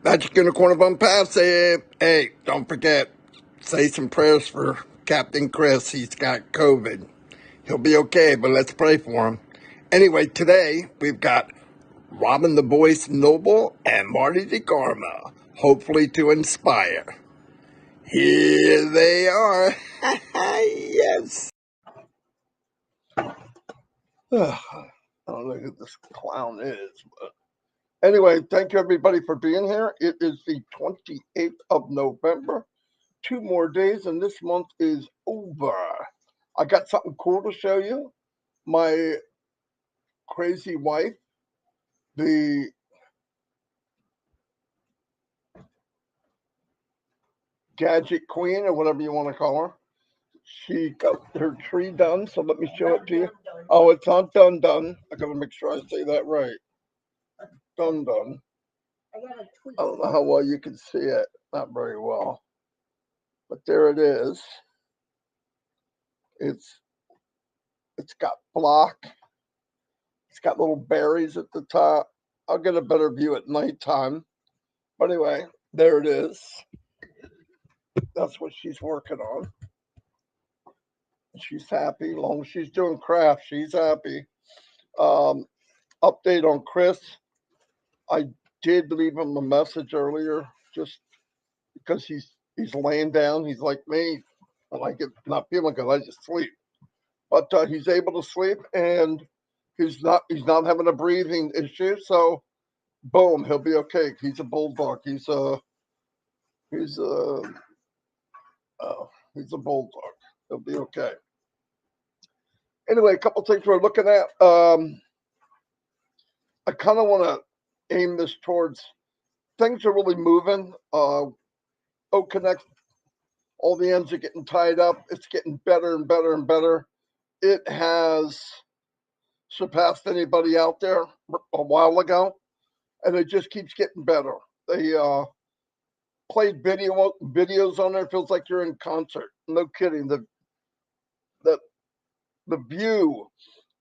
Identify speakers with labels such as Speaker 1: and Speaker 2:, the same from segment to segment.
Speaker 1: Magic Unicorn of ONPASSIVE. Hey, don't forget, say some prayers for Captain Chris. He's got COVID. He'll be okay, but let's pray for him. Anyway, today we've got Robin the Voice Noble and Marty the Karma, hopefully to inspire. Here they are. Yes. I don't know who this clown is, but anyway, thank you everybody for being here. It is the 28th of November. 2 more days and this month is over. I got something cool to show you. My crazy wife, the gadget queen or whatever you want to call her, she got her tree done. So let me show it to you. Oh, it's not done. I gotta make sure I say that right. Done. I don't know how well you can see it. Not very well. But there it is. It's got block. It's got little berries at the top. I'll get a better view at nighttime. But anyway, there it is. That's what she's working on. She's happy. As long as she's doing craft, she's happy. Update on Chris. I did leave him a message earlier just because he's laying down. He's like me. I like it not feeling good. I just sleep. But he's able to sleep and he's not having a breathing issue. So boom, he'll be okay. He's a bulldog. He's a bulldog. He'll be okay. Anyway, a couple things we're looking at. I kind of want to aim this towards things are really moving. Connect, all the ends are getting tied up. It's getting better and better and better. It has surpassed anybody out there a while ago, and it just keeps getting better. They played videos on there. It feels like you're in concert. No kidding. The view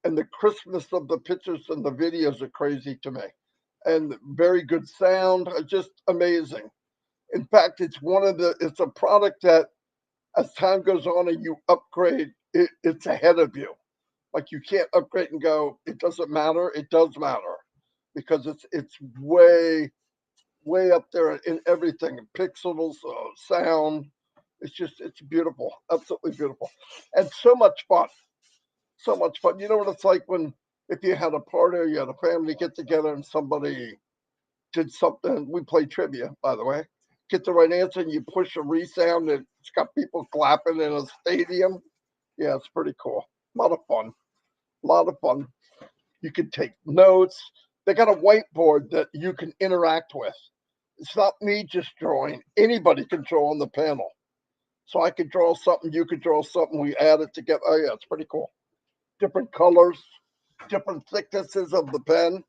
Speaker 1: and the crispness of the pictures and the videos are crazy to me, and very good sound. Just amazing. In fact, it's a product that as time goes on and you upgrade, it's ahead of you. Like you can't upgrade and go, it doesn't matter. It does matter because it's way up there in everything, pixels, sound. It's beautiful, absolutely beautiful, and so much fun. So much fun. You know what it's like when if you had a party or you had a family get together and somebody did something. We play trivia, by the way. Get the right answer and you push a resound and it's got people clapping in a stadium. Yeah, it's pretty cool. A lot of fun. A lot of fun. You can take notes. They got a whiteboard that you can interact with. It's not me just drawing. Anybody can draw on the panel. So I could draw something, you could draw something, we add it together. Oh yeah, it's pretty cool. Different colors, different thicknesses of the pen.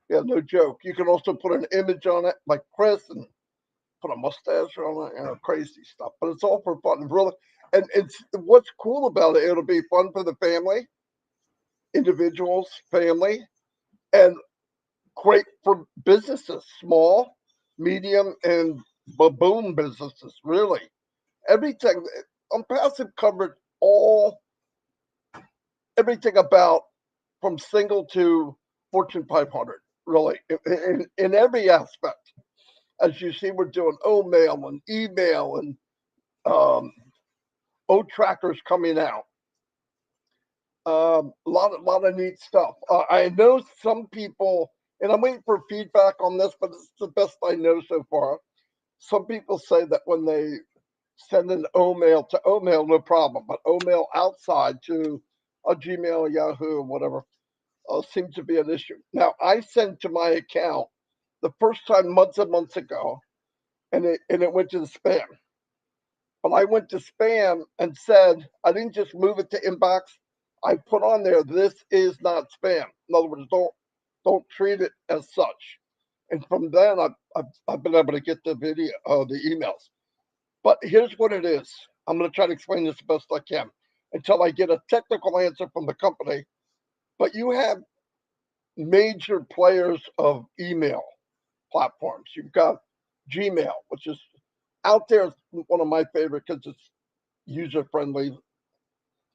Speaker 1: Yeah, no joke. You can also put an image on it, like Chris, and put a mustache on it, crazy stuff. But it's all for fun, really. And it's what's cool about it. It'll be fun for the family, individuals, family, and great for businesses, small, medium, and boom businesses. Really, everything. ONPASSIVE covered everything about from single to Fortune 500. Really, in every aspect. As you see, we're doing mail and email and trackers coming out. A lot of neat stuff. I know some people, and I'm waiting for feedback on this, but it's the best I know so far. Some people say that when they send an mail to mail, no problem, but mail outside to a Gmail, Yahoo, or whatever, seems to be an issue. Now, I sent to my account the first time months and months ago, and it went to the spam. But I went to spam and said, I didn't just move it to inbox. I put on there, this is not spam. In other words, don't treat it as such. And from then, I've been able to get the emails. But here's what it is. I'm going to try to explain this the best I can until I get a technical answer from the company. But you have major players of email platforms. You've got Gmail, which is out there. It's one of my favorite because it's user friendly.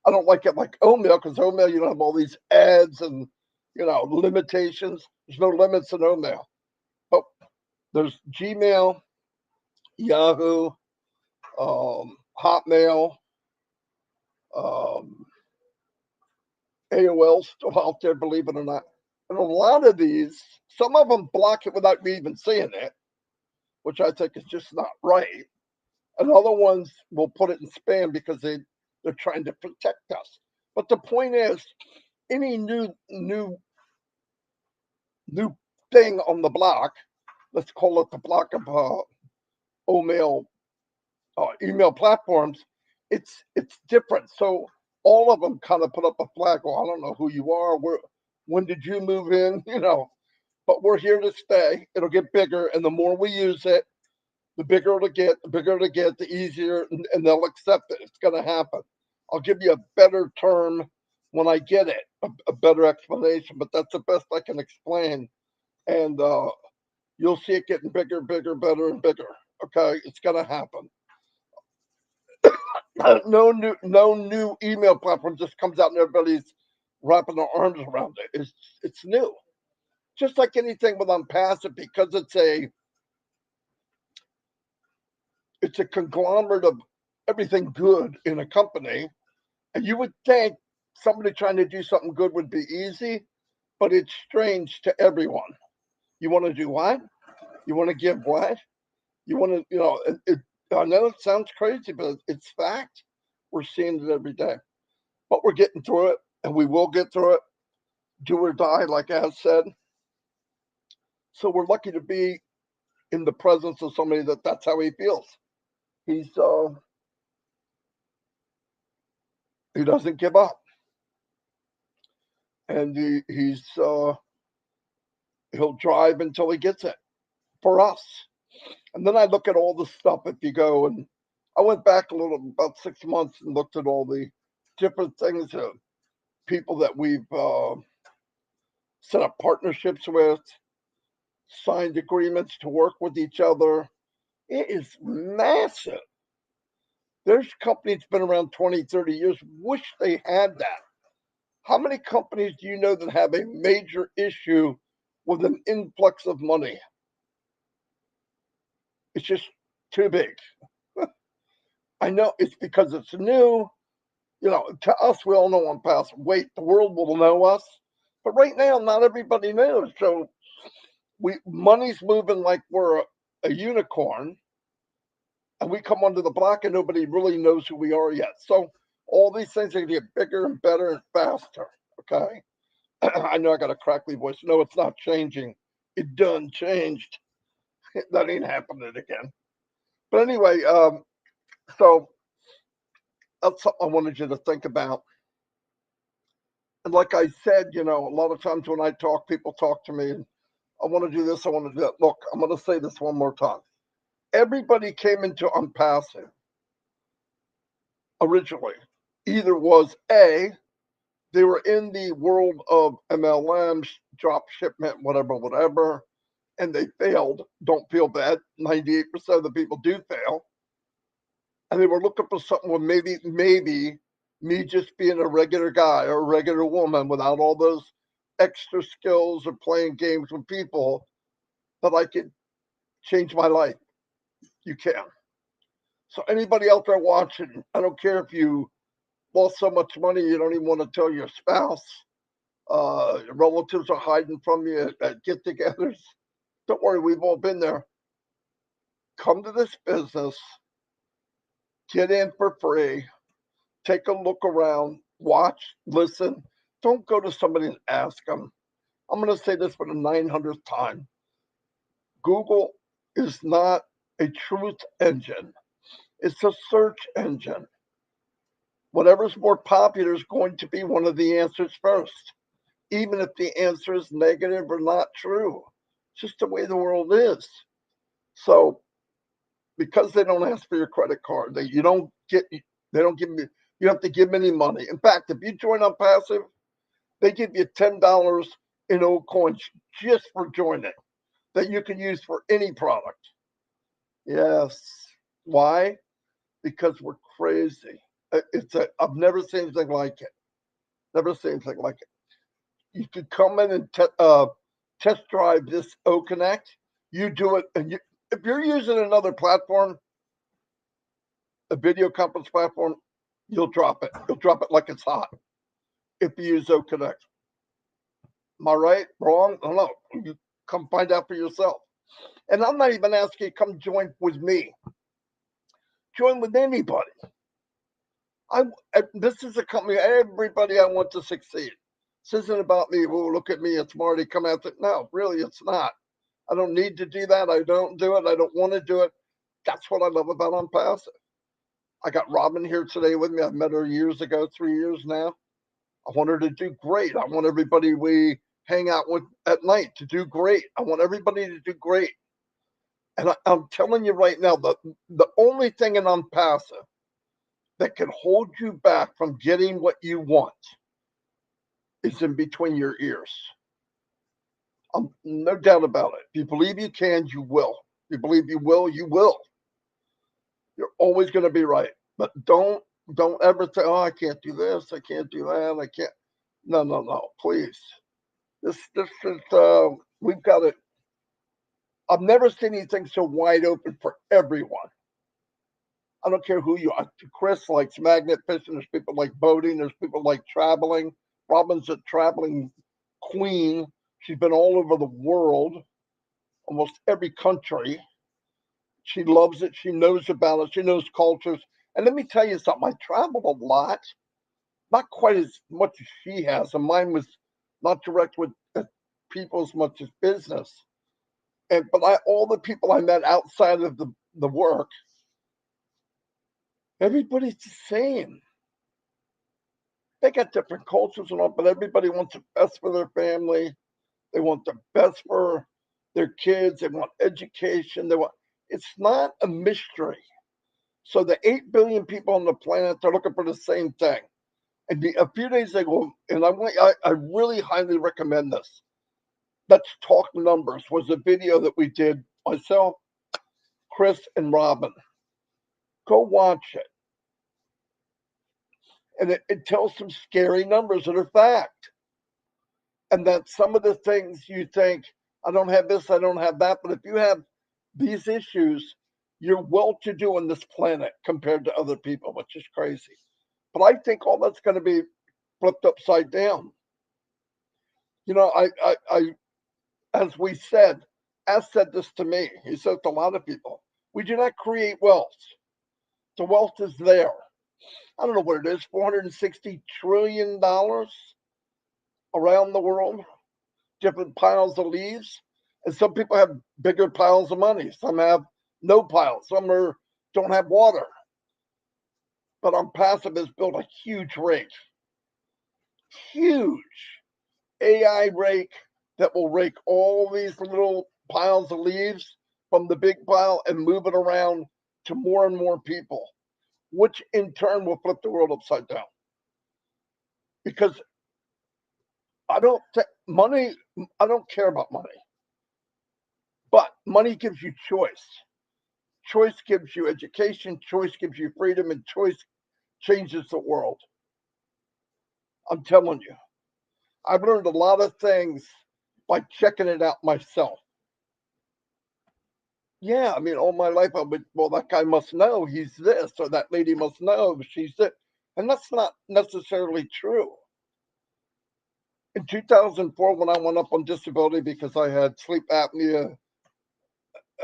Speaker 1: I don't like it like Omail because Omail, you don't have all these ads and, limitations. There's no limits in Omail. But there's Gmail, Yahoo, Hotmail, um, AOL still out there, believe it or not. And a lot of these, some of them block it without me even seeing it, which I think is just not right. And other ones will put it in spam because they're trying to protect us. But the point is, any new thing on the block, let's call it the block of Omail email platforms, it's different. So all of them kind of put up a flag. Well, I don't know who you are. When did you move in? But we're here to stay. It'll get bigger, and the more we use it, the bigger it'll get. The bigger it'll get, the easier, and they'll accept it. It's going to happen. I'll give you a better term when I get it, a better explanation. But that's the best I can explain, and you'll see it getting bigger, bigger, better, and bigger. Okay, it's going to happen. No new email platform just comes out and everybody's wrapping their arms around it. It's new. Just like anything with ONPASSIVE, because it's a conglomerate of everything good in a company, and you would think somebody trying to do something good would be easy, but it's strange to everyone. You want to do what? You want to give what? You want to, I know it sounds crazy, but it's fact. We're seeing it every day. But we're getting through it, and we will get through it, do or die, like I said. So we're lucky to be in the presence of somebody that's how he feels. He doesn't give up, and he'll drive until he gets it for us. And then I look at all the stuff. If you go, and I went back a little, about 6 months, and looked at all the different things of people that we've set up partnerships with, signed agreements to work with each other. It is massive. There's companies been around 20, 30 years. Wish they had that. How many companies do you know that have a major issue with an influx of money? It's just too big. I know it's because it's new. To us, we all know ONPASSIVE. Wait, the world will know us. But right now, not everybody knows. So money's moving like we're a unicorn, and we come onto the block and nobody really knows who we are yet. So all these things are going to get bigger and better and faster. Okay. I know I got a crackly voice. No, it's not changing. It done changed. That ain't happening again. But anyway, so that's something I wanted you to think about. And like I said, a lot of times when I talk, people talk to me, and I want to do this, I want to do that. Look, I'm going to say this one more time. Everybody came into ONPASSIVE originally. Either was they were in the world of MLMs, drop shipment, whatever, and they failed. Don't feel bad. 98% of the people do fail. And they were looking for something where maybe me just being a regular guy or a regular woman without all those extra skills or playing games with people, that I could change my life. You can. So anybody out there watching, I don't care if you lost so much money you don't even want to tell your spouse, your relatives are hiding from you at get-togethers. Don't worry, we've all been there. Come to this business, get in for free, take a look around, watch, listen. Don't go to somebody and ask them. I'm going to say this for the 900th time. Google is not a truth engine. It's a search engine. Whatever's more popular is going to be one of the answers first, even if the answer is negative or not true. It's just the way the world is. So, because they don't ask for your credit card, they don't give me. You have to give them any money. In fact, if you join ONPASSIVE, they give you $10 in old coins just for joining that you can use for any product. Yes. Why? Because we're crazy. I've never seen anything like it. Never seen anything like it. You could come in and test drive this O Connect. You do it, and if you're using another platform, a video conference platform, you'll drop it. You'll drop it like it's hot if you use O Connect. Am I right? Wrong? I don't know. You come find out for yourself. And I'm not even asking you to come join with me. Join with anybody. I this is a company. Everybody I want to succeed. This isn't about me. Oh, look at me. It's Marty. Come out. No, really, it's not. I don't need to do that. I don't do it. I don't want to do it. That's what I love about ONPASSIVE. I got Robin here today with me. I've met her years ago, 3 years now. I want her to do great. I want everybody we hang out with at night to do great. I want everybody to do great. And I'm telling you right now, the only thing in ONPASSIVE that can hold you back from getting what you want is in between your ears. No doubt about it. If you believe you can, you will. If you believe you will, you will. You're always going to be right. But don't ever say, oh, I can't do this, I can't do that, I can't. No, no, no, please. This is we've got it. I've never seen anything so wide open for everyone. I don't care who you are. Chris likes magnet fishing. There's people like boating. There's people like traveling. Robin's a traveling queen. She's been all over the world, almost every country. She loves it. She knows about it. She knows cultures. And let me tell you something. I traveled a lot, not quite as much as she has. And mine was not direct with people as much as business. But all the people I met outside of the work, everybody's the same. They got different cultures and all, but everybody wants the best for their family. They want the best for their kids. They want education. It's not a mystery. So the 8 billion people on the planet are looking for the same thing. And a few days ago, and I really highly recommend this. Let's Talk Numbers was a video that we did, myself, Chris, and Robin. Go watch it. And it tells some scary numbers that are fact. And that some of the things you think, I don't have this, I don't have that. But if you have these issues, you're well to do on this planet compared to other people, which is crazy. But I think all that's going to be flipped upside down. You know, as we said, as said this to me, he said to a lot of people, we do not create wealth. The wealth is there. I don't know what it is, $460 trillion around the world, different piles of leaves. And some people have bigger piles of money. Some have no piles. Some don't have water. But ONPASSIVE has built a huge rake, huge AI rake that will rake all these little piles of leaves from the big pile and move it around to more and more people, which in turn will flip the world upside down. Because I don't money, I don't care about money, but money gives you choice. Choice gives you education, choice gives you freedom, and choice changes the world. I'm telling you, I've learned a lot of things by checking it out myself. Yeah, I mean, all my life I would, well, that guy must know he's this, or that lady must know she's this. And that's not necessarily true. In 2004, when I went up on disability because I had sleep apnea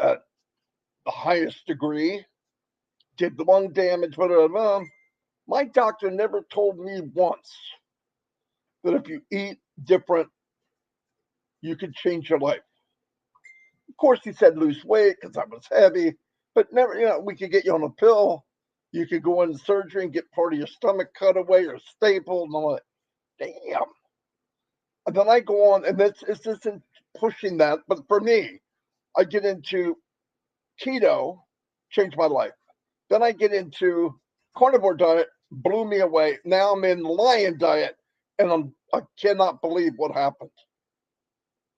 Speaker 1: at the highest degree, did lung damage, whatever, my doctor never told me once that if you eat different, you could change your life. Of course, he said lose weight because I was heavy, but never, we could get you on a pill. You could go into surgery and get part of your stomach cut away or stapled. And I'm like, damn. And then I go on, and it's isn't pushing that, but for me, I get into keto, changed my life. Then I get into carnivore diet, blew me away. Now I'm in lion diet, and I cannot believe what happened.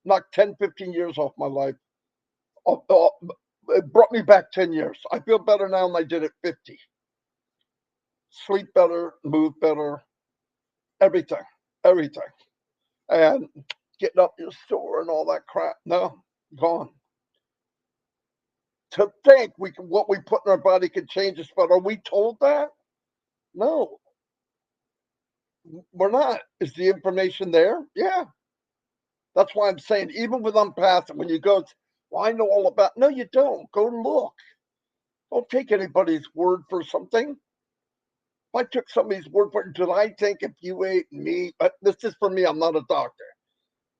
Speaker 1: Knocked 10, 15 years off my life. It brought me back 10 years. I feel better now than I did at 50. Sleep better, move better, everything, everything. And getting up your store and all that crap. No, gone. To think what we put in our body could change us, but are we told that? No, we're not. Is the information there? Yeah. That's why I'm saying, even with ONPASSIVE, when you go, well, I know all about. No, you don't. Go look. Don't take anybody's word for something. If I took somebody's word for it, did I think if you ate meat? But this is for me. I'm not a doctor.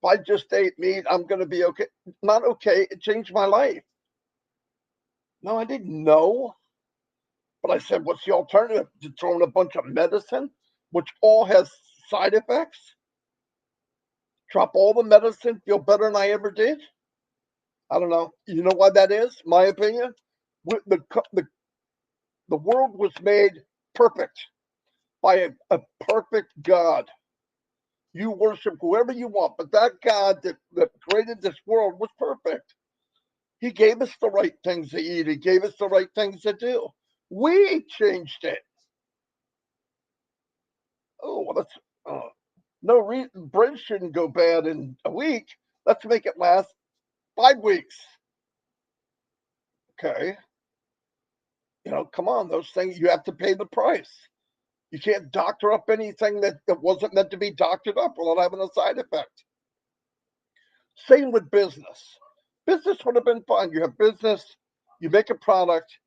Speaker 1: If I just ate meat, I'm going to be okay. Not okay. It changed my life. No, I didn't know. But I said, what's the alternative? To throw in a bunch of medicine, which all has side effects? Drop all the medicine, feel better than I ever did? I don't know. You know why that is? My opinion? The, the, the world was made perfect by a perfect God. You worship whoever you want, but that God that created this world was perfect. He gave us the right things to eat. He gave us the right things to do. We changed it. Oh, well, that's no reason. Bread shouldn't go bad in a week. Let's make it last 5 weeks. Okay. Come on, those things, you have to pay the price. You can't doctor up anything that wasn't meant to be doctored up without having a side effect. Same with business. Business would have been fine. You have business, you make a product,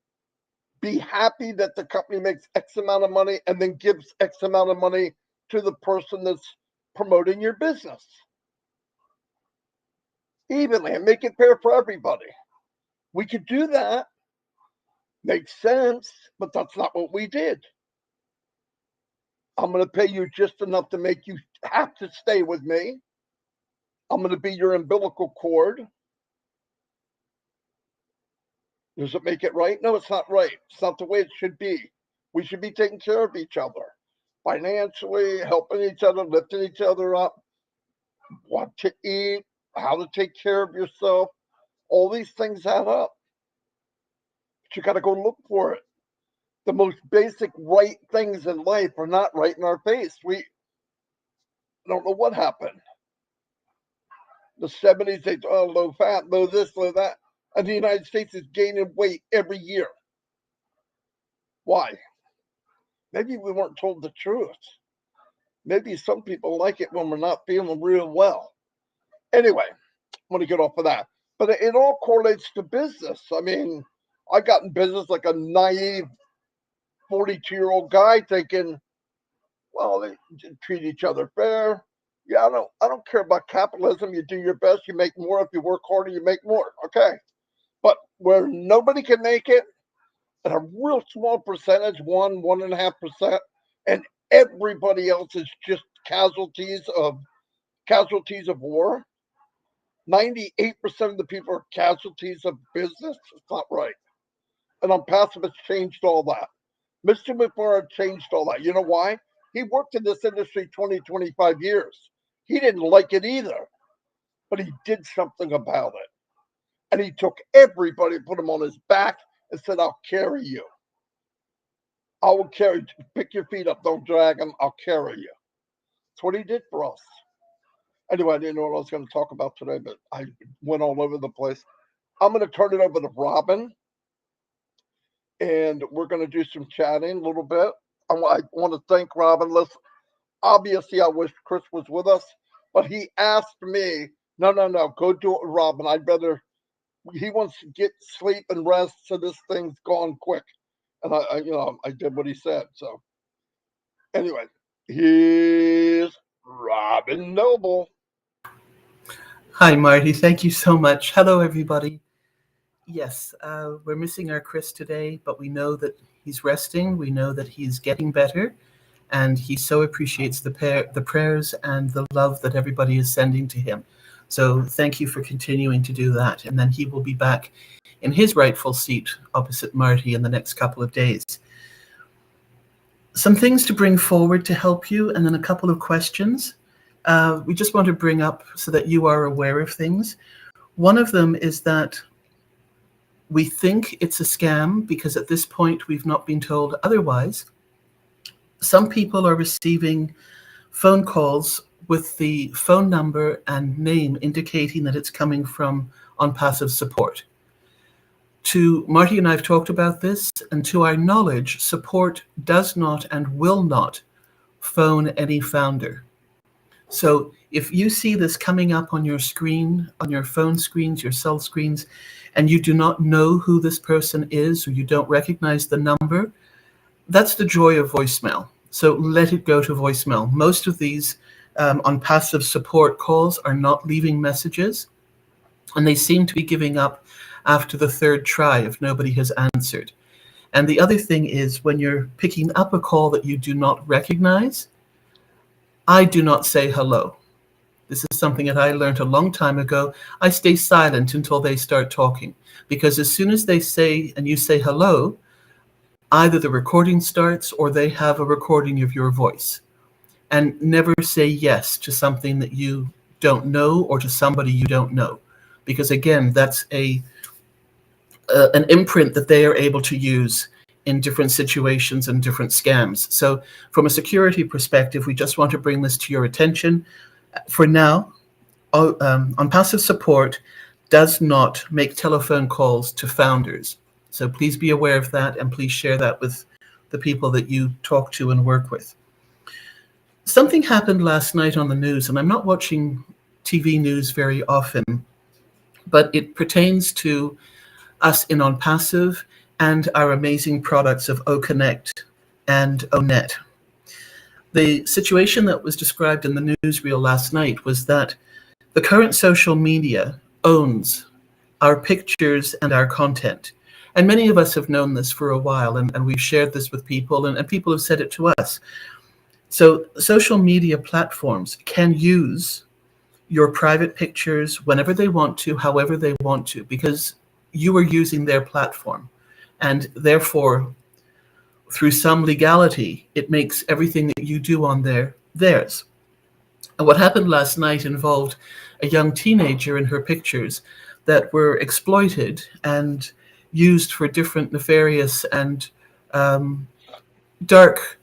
Speaker 1: be happy that the company makes X amount of money and then gives X amount of money to the person that's promoting your business. Evenly, and make it fair for everybody. We could do that. Makes sense, but that's not what we did. I'm going to pay you just enough to make you have to stay with me. I'm going to be your umbilical cord. Does it make it right? No, it's not right. It's not the way it should be. We should be taking care of each other, financially, helping each other, lifting each other up, what to eat, how to take care of yourself. All these things add up. But you got to go look for it. The most basic right things in life are not right in our face. We don't know what happened. The 70s, they low fat, low this, low that. And the United States is gaining weight every year. Why? Maybe we weren't told the truth. Maybe some people like it when we're not feeling real well. Anyway, I'm going to get off of that. But it all correlates to business. I mean, I got in business like a naive 42-year-old guy thinking, well, they treat each other fair. Yeah, I don't care about capitalism. You do your best, you make more. If you work harder, you make more. Okay. But where nobody can make it, and a real small percentage, 1.5%, and everybody else is just casualties of war. 98% of the people are casualties of business. It's not right. And ONPASSIVE has changed all that. Mr. McFarland changed all that. You know why? He worked in this industry 20, 25 years. He didn't like it either, but he did something about it. And he took everybody, put them on his back, and said, I'll carry you. I will carry you. Pick your feet up. Don't drag them. I'll carry you. That's what he did for us. Anyway, I didn't know what I was going to talk about today, but I went all over the place. I'm going to turn it over to Robin, and we're going to do some chatting a little bit. I want to thank Robin. Obviously, I wish Chris was with us, but he asked me, no, go do it with Robin. He wants to get sleep and rest, so this thing's gone quick. And I did what he said. So anyway, here's Robin Noble.
Speaker 2: Hi, Marty. Thank you so much. Hello, everybody. Yes, we're missing our Chris today, but we know that he's resting. We know that he's getting better, and he so appreciates the prayers and the love that everybody is sending to him. So thank you for continuing to do that. And then he will be back in his rightful seat opposite Marty in the next couple of days. Some things to bring forward to help you, and then a couple of questions. We just want to bring up so that you are aware of things. One of them is that We think it's a scam because at this point we've not been told otherwise. Some people are receiving phone calls with the phone number and name indicating that it's coming from ONPASSIVE support. Marty and I have talked about this, and to our knowledge, support does not and will not phone any founder. So if you see this coming up on your screen, on your phone screens, your cell screens, and you do not know who this person is or you don't recognize the number, that's the joy of voicemail. So let it go to voicemail. Most of these ONPASSIVE support calls are not leaving messages, and they seem to be giving up after the third try if nobody has answered. And the other thing is, when you're picking up a call that you do not recognize, I do not say hello. This is something that I learned a long time ago. I stay silent until they start talking, because as soon as they say and you say hello, either the recording starts or they have a recording of your voice. And never say yes to something that you don't know or to somebody you don't know, because again, that's an imprint that they are able to use in different situations and different scams. So from a security perspective, we just want to bring this to your attention. For now, ONPASSIVE support does not make telephone calls to founders. So please be aware of that, and please share that with the people that you talk to and work with. Something happened last night on the news, and I'm not watching TV news very often, but it pertains to us in ONPASSIVE and our amazing products of OConnect and ONet. The situation that was described in the newsreel last night was that the current social media owns our pictures and our content. And many of us have known this for a while, and we've shared this with people, and people have said it to us. So social media platforms can use your private pictures whenever they want to, however they want to, because you are using their platform. And therefore, through some legality, it makes everything that you do on there theirs. And what happened last night involved a young teenager and her pictures that were exploited and used for different nefarious and dark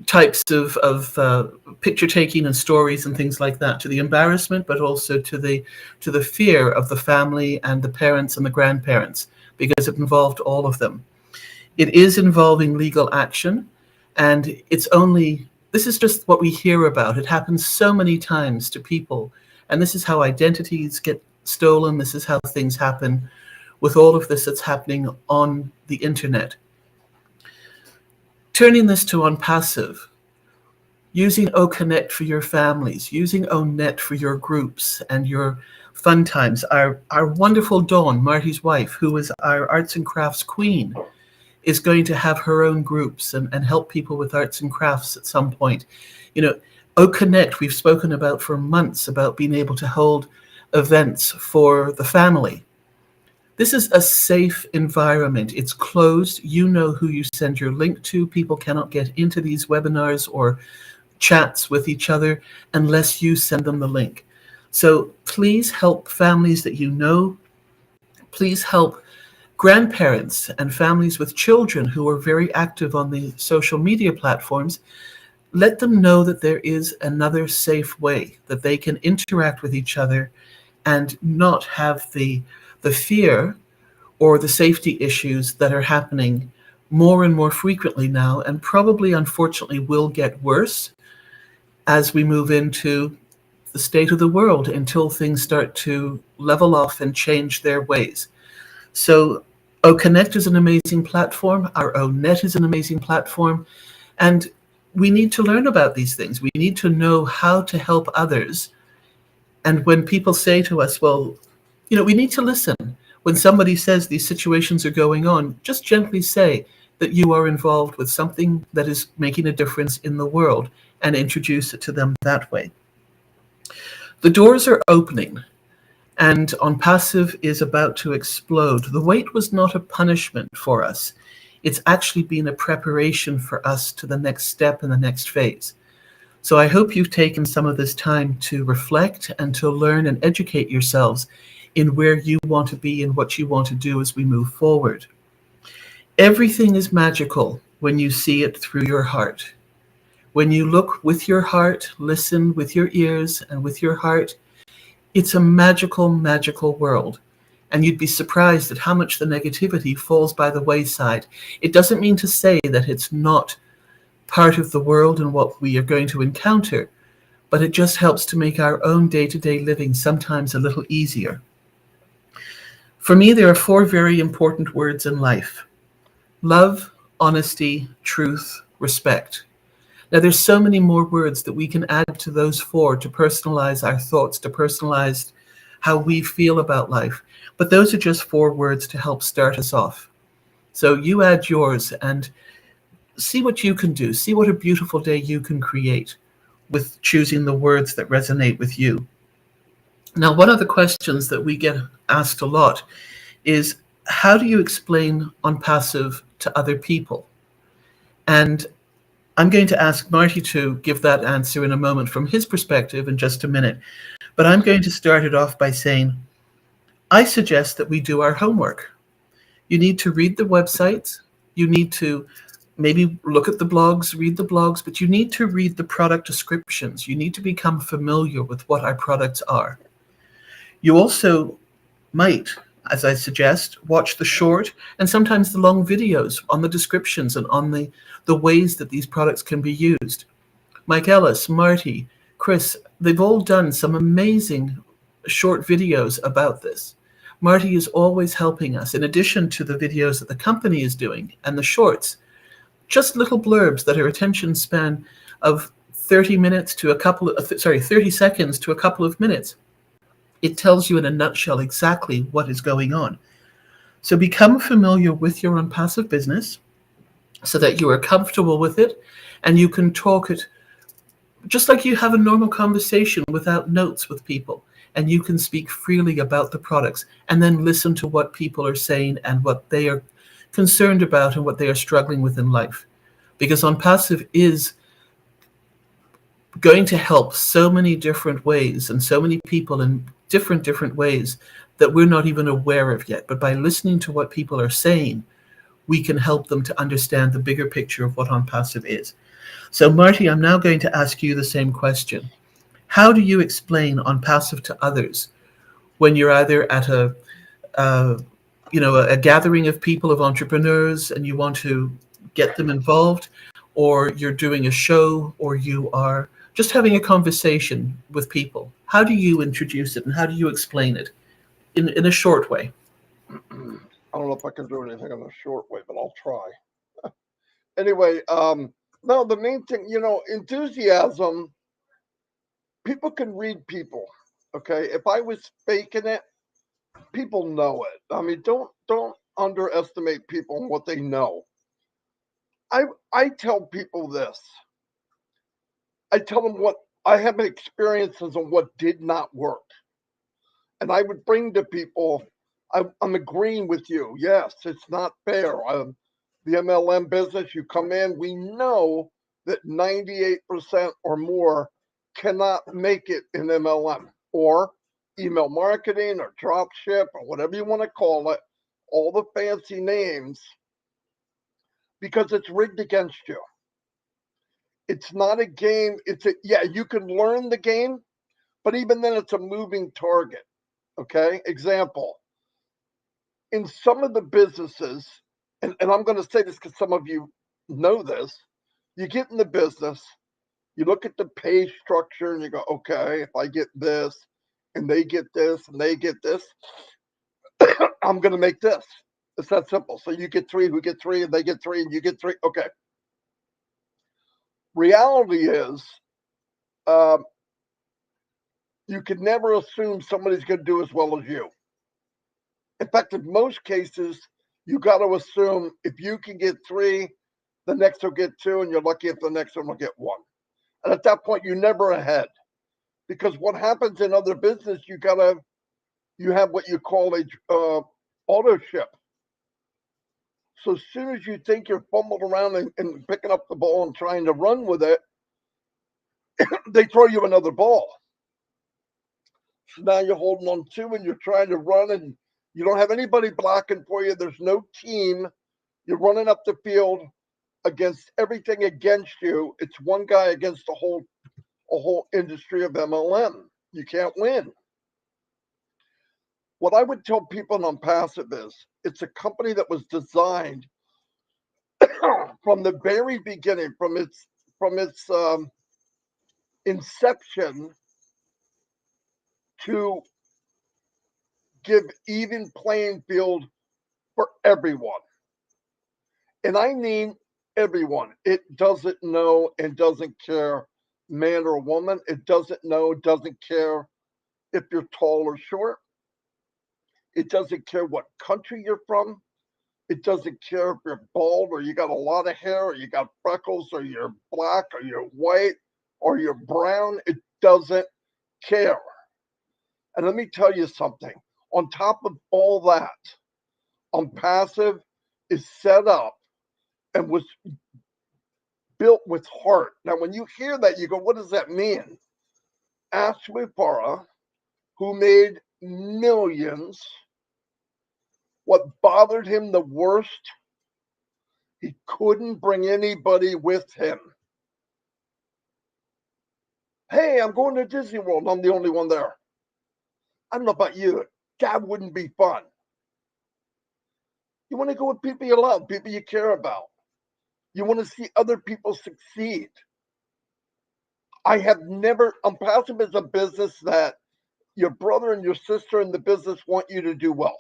Speaker 2: types of picture taking and stories and things like that, to the embarrassment, but also to the fear of the family and the parents and the grandparents, because it involved all of them. It is involving legal action, and this is just what we hear about. It happens so many times to people, and this is how identities get stolen. This is how things happen with all of this that's happening on the internet. Turning this to ONPASSIVE, using OConnect for your families, using ONet for your groups and your fun times. Our wonderful Dawn, Marty's wife, who is our arts and crafts queen, is going to have her own groups and help people with arts and crafts at some point. OConnect, we've spoken about for months, about being able to hold events for the family. This is a safe environment. It's closed. You know who you send your link to. People cannot get into these webinars or chats with each other unless you send them the link. So please help families that you know. Please help grandparents and families with children who are very active on the social media platforms. Let them know that there is another safe way that they can interact with each other and not have the fear or the safety issues that are happening more and more frequently now, and probably unfortunately will get worse as we move into the state of the world until things start to level off and change their ways. So OConnect is an amazing platform. Our ONet is an amazing platform. And we need to learn about these things. We need to know how to help others. And when people say to us, well, we need to listen. When somebody says these situations are going on, just gently say that you are involved with something that is making a difference in the world and introduce it to them that way. The doors are opening, and ONPASSIVE is about to explode. The wait was not a punishment for us. It's actually been a preparation for us to the next step and the next phase. So I hope you've taken some of this time to reflect and to learn and educate yourselves in where you want to be and what you want to do as we move forward. Everything is magical when you see it through your heart. When you look with your heart, listen with your ears and with your heart, it's a magical, magical world. And you'd be surprised at how much the negativity falls by the wayside. It doesn't mean to say that it's not part of the world and what we are going to encounter, but it just helps to make our own day-to-day living sometimes a little easier. For me, there are 4 very important words in life: love, honesty, truth, respect. Now, there's so many more words that we can add to those 4 to personalize our thoughts, to personalize how we feel about life. But those are just 4 words to help start us off. So you add yours and see what you can do. See what a beautiful day you can create with choosing the words that resonate with you. Now, one of the questions that we get asked a lot is, how do you explain ONPASSIVE to other people? And I'm going to ask Marty to give that answer in a moment from his perspective in just a minute. But I'm going to start it off by saying, I suggest that we do our homework. You need to read the websites. You need to maybe look at the blogs, read the blogs, but you need to read the product descriptions. You need to become familiar with what our products are. You also might, as I suggest, watch the short and sometimes the long videos on the descriptions and on the ways that these products can be used. Mike Ellis, Marty, Chris, they've all done some amazing short videos about this. Marty is always helping us, in addition to the videos that the company is doing and the shorts, just little blurbs that are attention span of 30 seconds to a couple of minutes. It tells you in a nutshell exactly what is going on. So become familiar with your ONPASSIVE business so that you are comfortable with it and you can talk it just like you have a normal conversation without notes with people. And you can speak freely about the products and then listen to what people are saying and what they are concerned about and what they are struggling with in life. Because ONPASSIVE is going to help so many different ways and so many people in different ways that we're not even aware of yet. But by listening to what people are saying, we can help them to understand the bigger picture of what ONPASSIVE is. So Marty, I'm now going to ask you the same question. How do you explain ONPASSIVE to others when you're either at a gathering of people, of entrepreneurs, and you want to get them involved, or you're doing a show, or you are just having a conversation with people? How do you introduce it and how do you explain it in a short way?
Speaker 1: I don't know if I can do anything in a short way, but I'll try. Anyway, no, the main thing, enthusiasm, people can read people. Okay. If I was faking it, people know it. I mean, don't underestimate people and what they know. I tell people this. I tell them what I have experiences on what did not work. And I would bring to people, I'm agreeing with you. Yes, it's not fair. The MLM business, you come in, we know that 98% or more cannot make it in MLM or email marketing or drop ship or whatever you want to call it, all the fancy names, because it's rigged against you. It's not a game. Yeah, you can learn the game, but even then it's a moving target. Okay. Example, in some of the businesses, and I'm going to say this because some of you know this, you get in the business, you look at the pay structure and you go, okay, if I get this and they get this and they get this, I'm going to make this. It's that simple. So you get 3, we get 3, and they get 3, and you get 3. Okay. Reality is, um, you can never assume somebody's going to do as well as you. In fact, in most cases, you got to assume if you can get 3, the next will get 2, and you're lucky if the next one will get 1. And at that point, you're never ahead, because what happens in other business, you have what you call a auto ship. So as soon as you think you're fumbling around and picking up the ball and trying to run with it, they throw you another ball. So now you're holding on two and you're trying to run and you don't have anybody blocking for you. There's no team. You're running up the field against everything against you. It's one guy against a whole industry of MLM. You can't win. What I would tell people on Passive is it's a company that was designed from the very beginning, from its inception, to give even playing field for everyone. And I mean everyone. It doesn't know and doesn't care, man or woman. It doesn't know, doesn't care if you're tall or short. It doesn't care what country you're from. It doesn't care if you're bald or you got a lot of hair or you got freckles or you're black or you're white or you're brown. It doesn't care. And let me tell you something. On top of all that, Passive is set up and was built with heart. Now, when you hear that, you go, what does that mean? Ashley Farah, who made millions, what bothered him the worst, he couldn't bring anybody with him. Hey, I'm going to Disney World. I'm the only one there. I don't know about you. That wouldn't be fun. You want to go with people you love, people you care about. You want to see other people succeed. I have never, Passive is a business that your brother and your sister in the business want you to do well.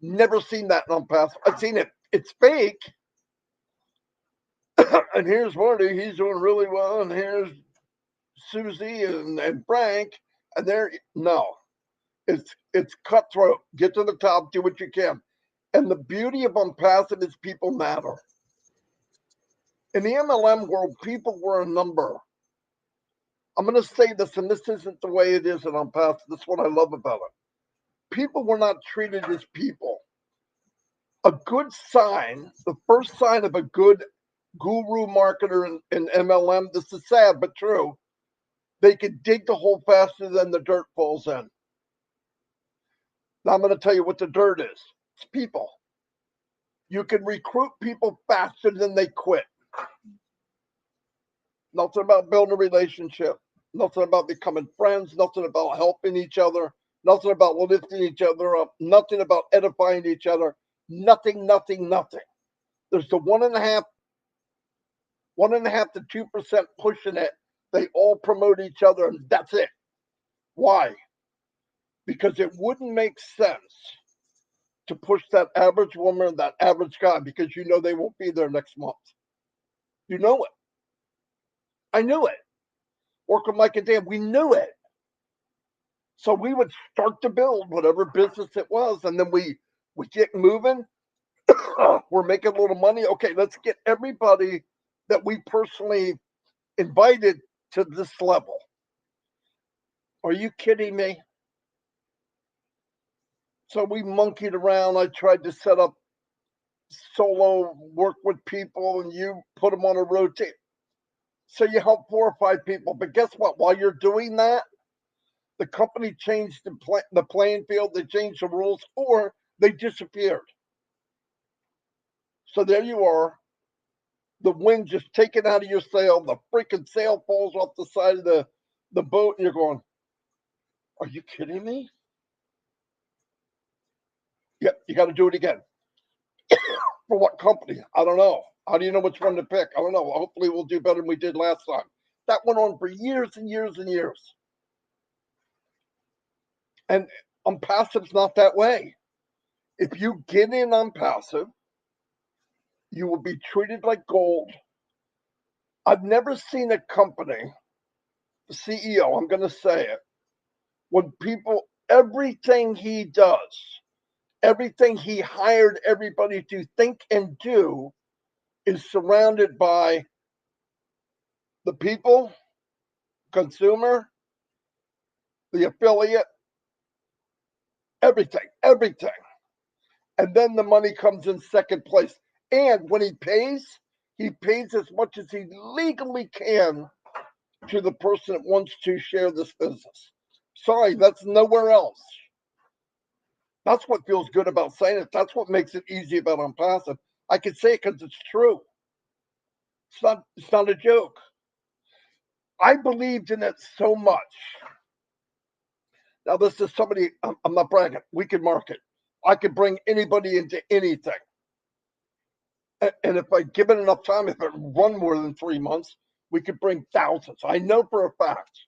Speaker 1: Never seen that in Passive. I've seen it. It's fake. And here's Marty. He's doing really well. And here's Susie and Frank. And they're, no. It's cutthroat. Get to the top. Do what you can. And the beauty of Passive is people matter. In the MLM world, people were a number. I'm going to say this, and this isn't the way it is in Passive. That's what I love about it. People were not treated as people. A good sign, the first sign of a good guru marketer in MLM, this is sad but true, they could dig the hole faster than the dirt falls in. Now I'm going to tell you what the dirt is. It's people. You can recruit people faster than they quit. Nothing about building a relationship. Nothing about becoming friends. Nothing about helping each other. Nothing about lifting each other up. Nothing about edifying each other. Nothing, nothing, nothing. There's the 1.5 to 2% pushing it. They all promote each other, and that's it. Why? Because it wouldn't make sense to push that average woman, that average guy, because you know they won't be there next month. You know it. I knew it. Work with Mike and Dan, we knew it. So we would start to build whatever business it was, and then we get moving. We're making a little money. Okay, let's get everybody that we personally invited to this level. Are you kidding me? So we monkeyed around. I tried to set up solo work with people, and you put them on a rotate. So you help 4 or 5 people. But guess what? While you're doing that, the company changed the playing field. They changed the rules, or they disappeared. So there you are. The wind just taken out of your sail. The freaking sail falls off the side of the boat, and you're going, are you kidding me? Yeah, you got to do it again. For what company? I don't know. How do you know which one to pick? I don't know. Hopefully we'll do better than we did last time. That went on for years and years and years. And Passive's not that way. If you get in on Passive, you will be treated like gold. I've never seen a company, the CEO, I'm going to say it, when people, everything he does, everything he hired everybody to think and do is surrounded by the people, consumer, the affiliate, everything. And then the money comes in second place. And when he pays as much as he legally can to the person that wants to share this business. Sorry, that's nowhere else. That's what feels good about saying it. That's what makes it easy about ONPASSIVE. I can say it because it's true. It's not a joke. I believed in it so much. Now, this is somebody, I'm not bragging. We can market. I could bring anybody into anything. And if I give it enough time, if it run more than 3 months, we could bring thousands. I know for a fact.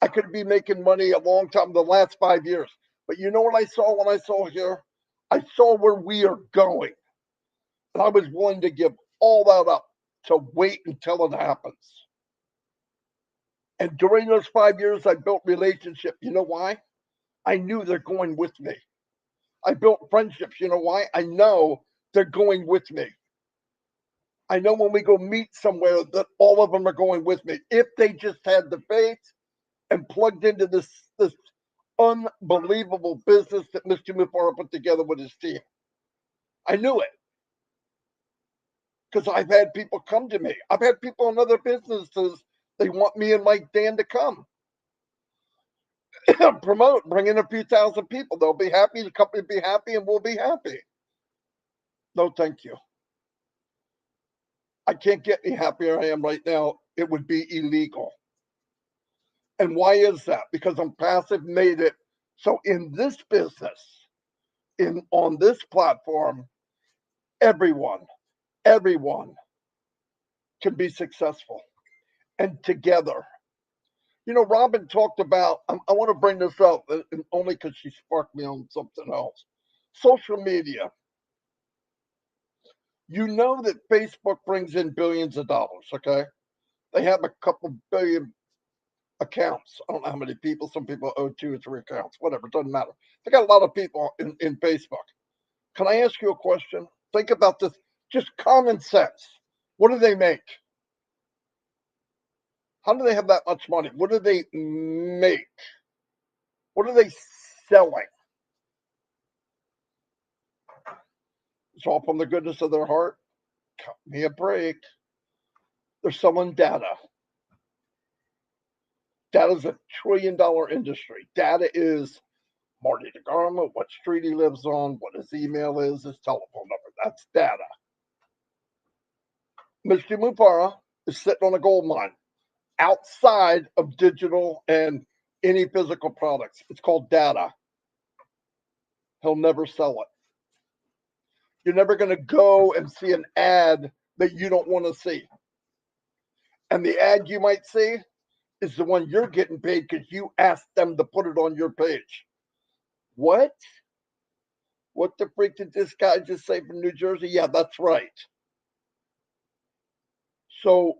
Speaker 1: I could be making money a long time, the last 5 years. But you know what I saw when I saw here? I saw where we are going. And I was willing to give all that up to wait until it happens. And during those 5 years, I built relationships. You know why? I knew they're going with me. I built friendships. You know why? I know they're going with me. I know when we go meet somewhere that all of them are going with me. If they just had the faith and plugged into this unbelievable business that Mr. Mufara put together with his team. I knew it because I've had people come to me. I've had people in other businesses. They want me and Mike Dan to come promote, bring in a few thousand people. They'll be happy. The company will be happy, and we'll be happy. No, thank you. I can't get any happier I am right now. It would be illegal. And why is that? Because ONPASSIVE made it so in this business, on this platform, everyone can be successful and together. You know, Robin talked about, I want to bring this up only because she sparked me on something else. Social media. You know that Facebook brings in billions of dollars, okay? They have a couple billion accounts. I don't know how many people. Some people owe 2 or 3 accounts, whatever, it doesn't matter. They got a lot of people in Facebook. Can I ask you a question? Think about this, just common sense. What do they make? How do they have that much money? What do they make? What are they selling? It's all from the goodness of their heart. Cut me a break. They're selling data. Data is $1 trillion industry. Data is Marty DeGarmo, what street he lives on, what his email is, his telephone number. That's data. Mr. Mufara is sitting on a gold mine outside of digital and any physical products. It's called data. He'll never sell it. You're never going to go and see an ad that you don't want to see. And the ad you might see is the one you're getting paid because you asked them to put it on your page. What? What the freak did this guy just say from New Jersey? Yeah, that's right. So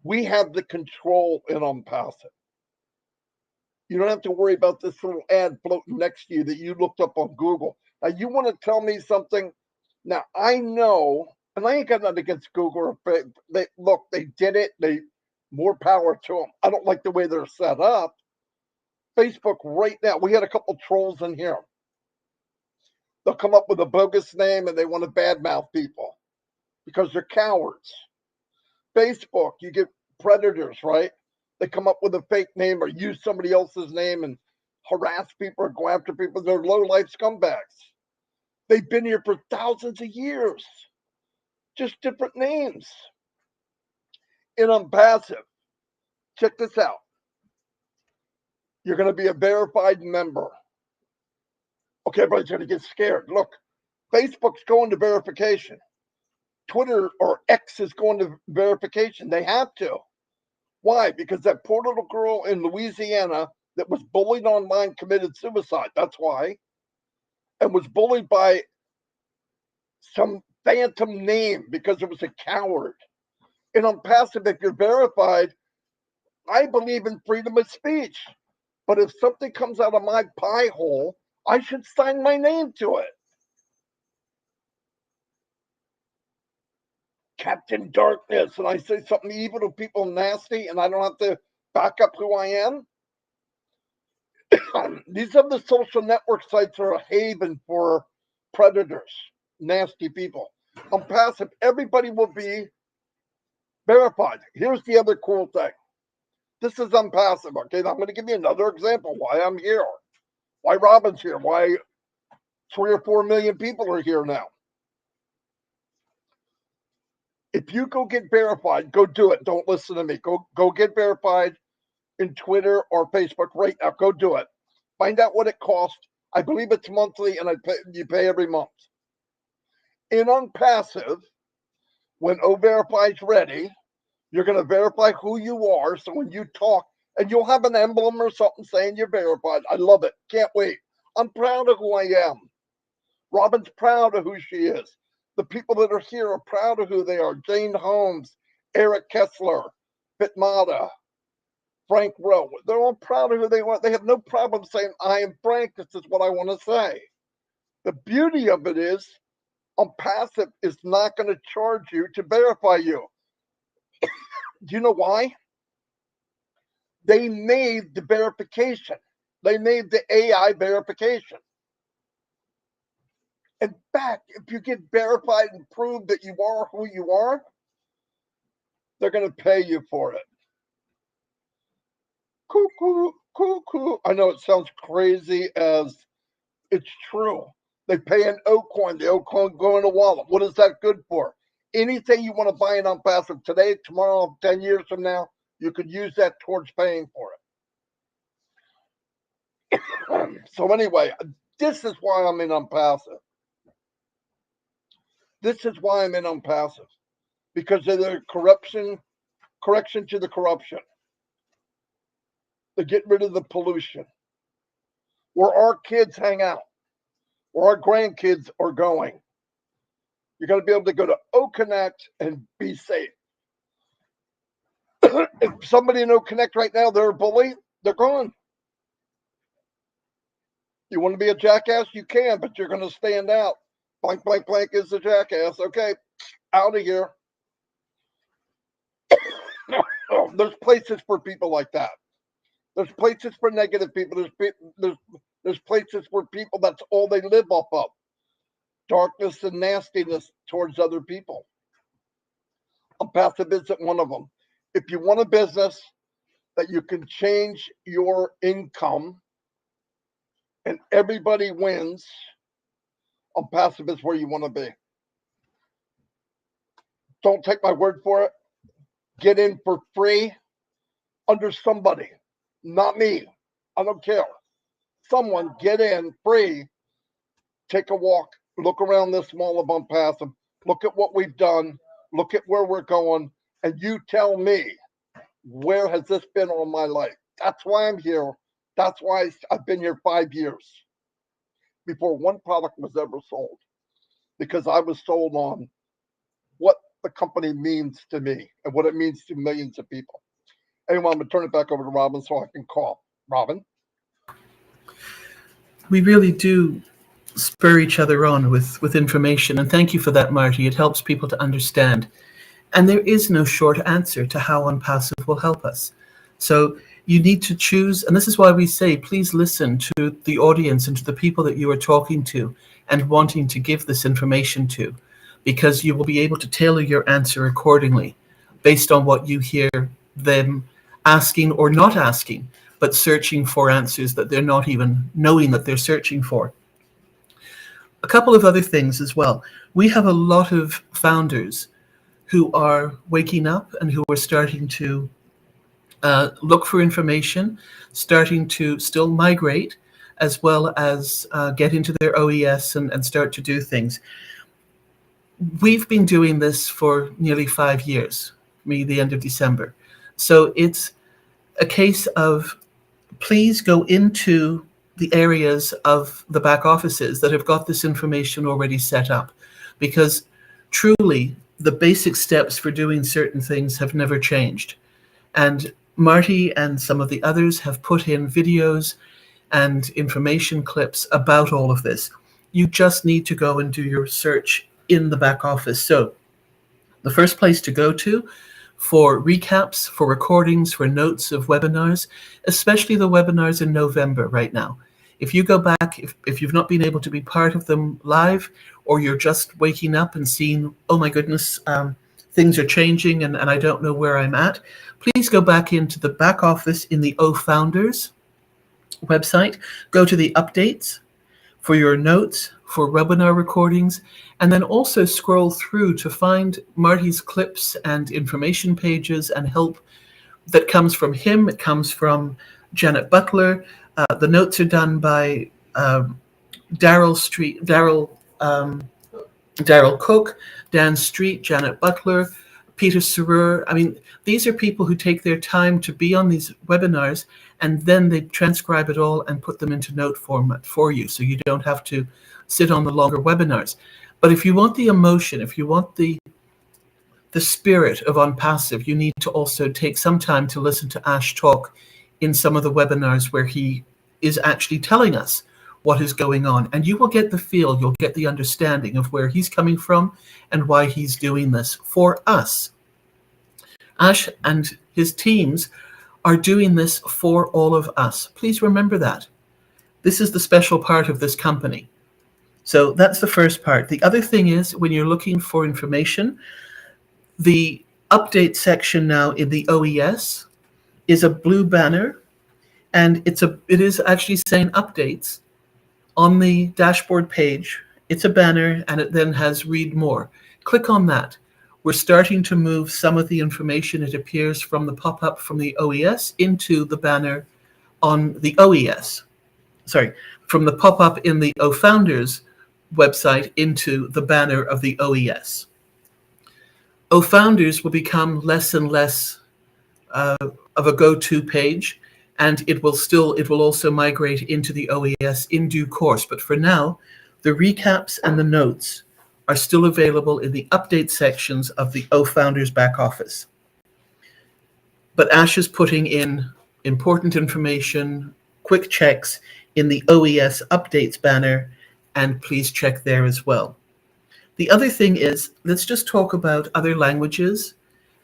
Speaker 1: we have the control in ONPASSIVE. You don't have to worry about this little ad floating next to you that you looked up on Google. Now, you want to tell me something? Now, I know, and I ain't got nothing against Google. They did it. More power to them. I don't like the way they're set up. Facebook right now, we had a couple trolls in here. They'll come up with a bogus name and they want to badmouth people because they're cowards. Facebook, you get predators, right? They come up with a fake name or use somebody else's name and harass people or go after people. They're low-life scumbags. They've been here for thousands of years. Just different names. In ONPASSIVE, check this out. You're going to be a verified member. Okay, everybody's going to get scared. Look, Facebook's going to verification. Twitter or X is going to verification. They have to. Why? Because that poor little girl in Louisiana that was bullied online committed suicide. That's why. And was bullied by some phantom name because it was a coward. And ONPASSIVE, if you're verified, I believe in freedom of speech. But if something comes out of my pie hole, I should sign my name to it. Captain Darkness, and I say something evil to people nasty, and I don't have to back up who I am. These other social network sites are a haven for predators, nasty people. ONPASSIVE, everybody will be verified. Here's the other cool thing. This is unpassive. Okay, I'm going to give you another example why I'm here, why Robin's here, why 3 or 4 million people are here now. If you go get verified, go do it. Don't listen to me. Go get verified in Twitter or Facebook right now. Go do it. Find out what it costs. I believe it's monthly, and you pay every month. In Unpassive, when O-Verify's ready, you're going to verify who you are. So when you talk, and you'll have an emblem or something saying you're verified. I love it. Can't wait. I'm proud of who I am. Robin's proud of who she is. The people that are here are proud of who they are. Jane Holmes, Eric Kessler, Fitmata, Frank Rowe. They're all proud of who they are. They have no problem saying, I am Frank. This is what I want to say. The beauty of it is, Unpassive is not going to charge you to verify you. Do you know why? They made the verification. They made the AI verification. In fact, if you get verified and prove that you are who you are, they're going to pay you for it. Cool. I know it sounds crazy as it's true. They pay an O coin. The O coin go in a wallet. What is that good for? Anything you want to buy in Unpassive today, tomorrow, 10 years from now, you could use that towards paying for it. So anyway, this is why I'm in Unpassive. This is why I'm in Unpassive. Because of the correction to the corruption. To get rid of the pollution. Where our kids hang out. Where our grandkids are going. You're going to be able to go to OConnect and be safe. If somebody in OConnect right now, they're a bully, they're gone. You want to be a jackass? You can, but you're going to stand out. Blank, blank, blank is a jackass. Okay, out of here. There's places for people like that. There's places for negative people. There's places for people that's all they live off of. Darkness and nastiness towards other people. Unpassive isn't one of them. If you want a business that you can change your income and everybody wins, Unpassive is where you want to be. Don't take my word for it. Get in for free under somebody, not me. I don't care. Someone get in free. Take a walk. Look around this mall of Unpassive. Look at what we've done. Look at where we're going. And you tell me, where has this been all my life? That's why I'm here. That's why I've been here 5 years before one product was ever sold. Because I was sold on what the company means to me and what it means to millions of people. Anyway, I'm going to turn it back over to Robin so I can call. Robin?
Speaker 2: We really do spur each other on with information. And thank you for that, Marty. It helps people to understand. And there is no short answer to how Unpassive will help us. So you need to choose, and this is why we say, please listen to the audience and to the people that you are talking to and wanting to give this information to, because you will be able to tailor your answer accordingly based on what you hear them asking or not asking, but searching for answers that they're not even knowing that they're searching for. A couple of other things as well. We have a lot of founders who are waking up and who are starting to look for information, starting to still migrate, as well as get into their OES and start to do things. We've been doing this for nearly 5 years, the end of December. So it's a case of, please go into the areas of the back offices that have got this information already set up, because truly the basic steps for doing certain things have never changed. And Marty and some of the others have put in videos and information clips about all of this. You just need to go and do your search in the back office. So the first place to go to for recaps, for recordings, for notes of webinars, especially the webinars in November right now. If you go back, if you've not been able to be part of them live, or you're just waking up and seeing, oh my goodness, things are changing and I don't know where I'm at, please go back into the back office in the OFounders website. Go to the updates for your notes, for webinar recordings, and then also scroll through to find Marty's clips and information pages and help that comes from him. It comes from Janet Butler. The notes are done by Daryl Cook, Dan Street, Janet Butler, Peter Sarer. I mean, these are people who take their time to be on these webinars, and then they transcribe it all and put them into note format for you, so you don't have to sit on the longer webinars. But if you want the emotion, if you want the spirit of ONPASSIVE, you need to also take some time to listen to Ash talk in some of the webinars where he is actually telling us what is going on. And you will get the feel, you'll get the understanding of where he's coming from and why he's doing this for us. Ash and his teams are doing this for all of us. Please remember that. This is the special part of this company. So that's the first part. The other thing is, when you're looking for information, the update section now in the OES is a blue banner, and it is actually saying updates on the dashboard page. It's a banner, and it then has read more. Click on that. We're starting to move some of the information, it appears, from the pop-up from the OES into the banner on the OES. Sorry, from the pop-up in the OFounders website into the banner of the OES. OFounders will become less and less of a go-to page, and it will also migrate into the OES in due course. But for now, the recaps and the notes are still available in the update sections of the OFounders back office. But Ash is putting in important information, quick checks in the OES updates banner, and please check there as well. The other thing is, let's just talk about other languages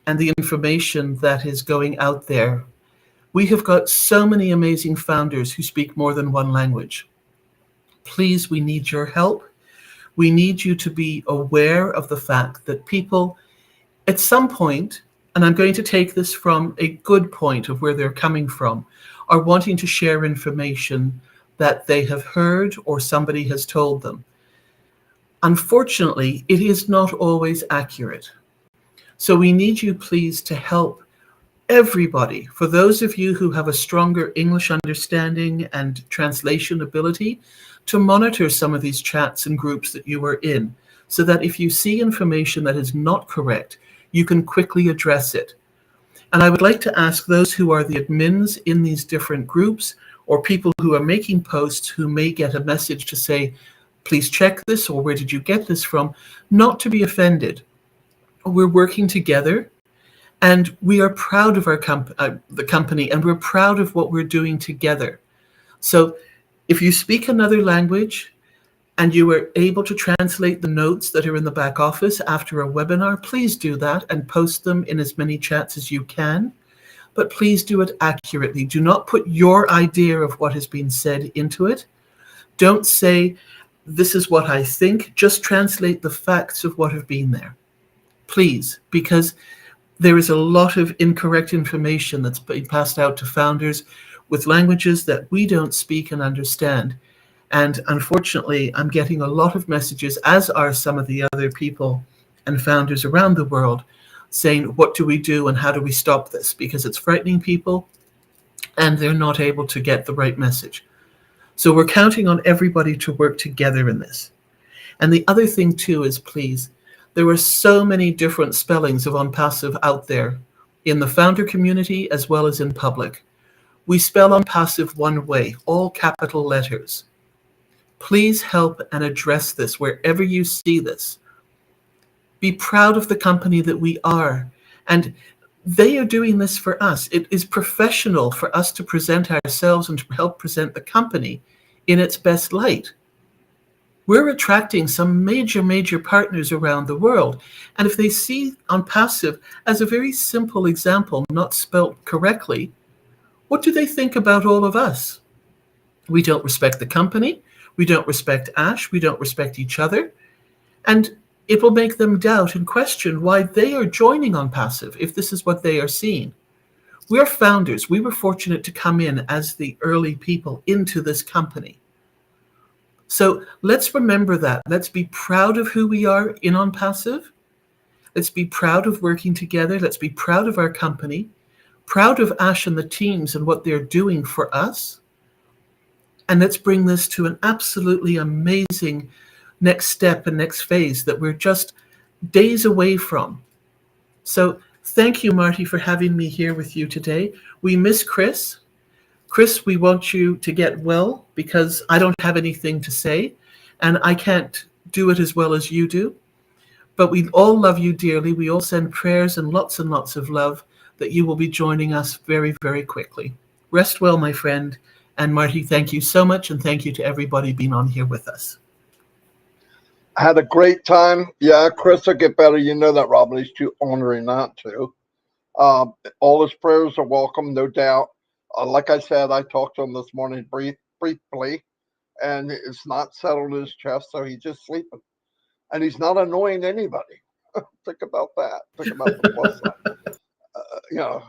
Speaker 2: and the information that is going out there. We have got so many amazing founders who speak more than one language. Please, we need your help. We need you to be aware of the fact that people, at some point, and I'm going to take this from a good point of where they're coming from, are wanting to share information that they have heard or somebody has told them. Unfortunately, it is not always accurate. So we need you, please, to help everybody. For those of you who have a stronger English understanding and translation ability, to monitor some of these chats and groups that you are in, so that if you see information that is not correct, you can quickly address it. And I would like to ask those who are the admins in these different groups, or people who are making posts who may get a message to say, please check this, or where did you get this from, not to be offended. We're working together, and we are proud of our the company, and we're proud of what we're doing together. So if you speak another language and you are able to translate the notes that are in the back office after a webinar, please do that and post them in as many chats as you can. But please do it accurately. Do not put your idea of what has been said into it. Don't say, this is what I think. Just translate the facts of what have been there. Please, because there is a lot of incorrect information that's being passed out to founders with languages that we don't speak and understand. And unfortunately, I'm getting a lot of messages, as are some of the other people and founders around the world, saying, what do we do and how do we stop this? Because it's frightening people and they're not able to get the right message. So we're counting on everybody to work together in this. And the other thing too is, please, there are so many different spellings of ONPASSIVE out there in the founder community as well as in public. We spell ONPASSIVE one way, all capital letters. Please help and address this wherever you see this. Be proud of the company that we are. And they are doing this for us. It is professional for us to present ourselves and to help present the company in its best light. We're attracting some major, major partners around the world. And if they see ONPASSIVE as a very simple example, not spelt correctly, what do they think about all of us? We don't respect the company. We don't respect Ash. We don't respect each other. And It will make them doubt and question why they are joining on passive if this is what they are seeing. We're founders. We were fortunate to come in as the early people into this company. So let's remember that. Let's be proud of who we are in on passive. Let's be proud of working together. Let's be proud of our company, proud of Ash and the teams and what they're doing for us. And let's bring this to an absolutely amazing next step and next phase that we're just days away from. So thank you, Marty, for having me here with you today. We miss Chris. Chris, we want you to get well because I don't have anything to say and I can't do it as well as you do. But we all love you dearly. We all send prayers and lots of love that you will be joining us very, very quickly. Rest well, my friend. And Marty, thank you so much. And thank you to everybody being on here with us.
Speaker 1: I had a great time. Yeah, Chris will get better. You know that, Robin. He's too ornery not to. All his prayers are welcome, no doubt. Like I said, I talked to him this morning briefly, and it's not settled in his chest, so he's just sleeping. And he's not annoying anybody. Think about that. Think about the plus side. You know.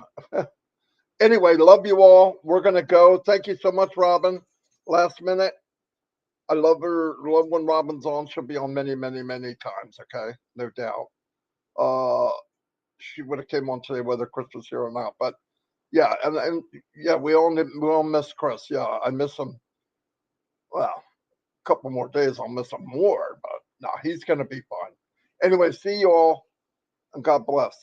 Speaker 1: Anyway, love you all. We're gonna go. Thank you so much, Robin. Last minute. I love her. Love when Robin's on. She'll be on many, many, many times. Okay, no doubt. Uh, she would have came on today whether Chris was here or not. But yeah, and yeah, we all miss Chris. Yeah, I miss him. Well, a couple more days, I'll miss him more. But no, he's gonna be fine. Anyway, see you all, and God bless.